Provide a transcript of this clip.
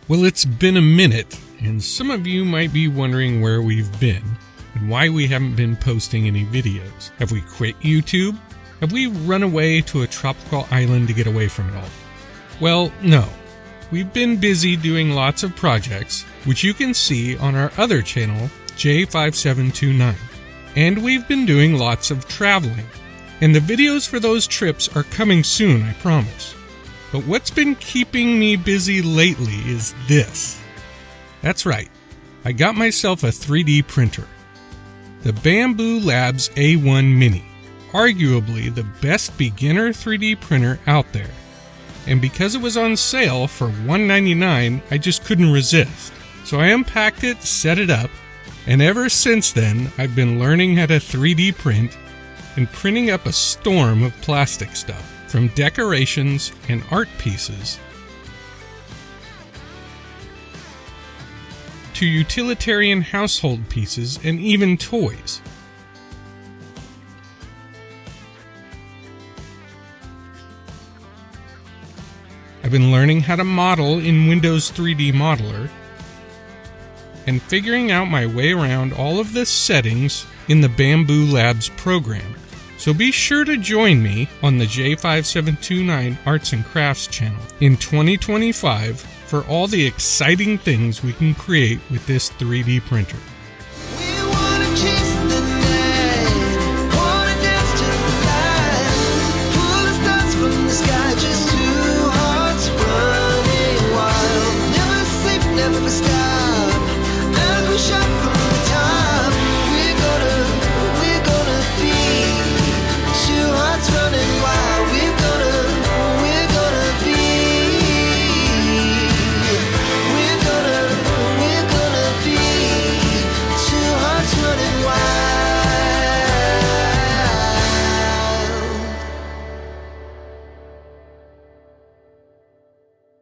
Well, it's been a minute, and some of you might be wondering where we've been and why we haven't been posting any videos. Have we quit YouTube? Have we run away to a tropical island to get away from it all? Well, no. We've been busy doing lots of projects, which you can see on our other channel, J5729. And we've been doing lots of traveling. And the videos for those trips are coming soon, I promise. But what's been keeping me busy lately is this. That's right, I got myself a 3D printer. The Bambu Labs A1 Mini, arguably the best beginner 3D printer out there. And because it was on sale for $199, I just couldn't resist. So I unpacked it, set it up, and ever since then I've been learning how to 3D print and printing up a storm of plastic stuff. From decorations and art pieces to utilitarian household pieces and even toys. I've been learning how to model in Windows 3D Modeler and figuring out my way around all of the settings in the Bambu Labs program. So be sure to join me on the J5729 Arts and Crafts channel in 2025 for all the exciting things we can create with this 3D printer.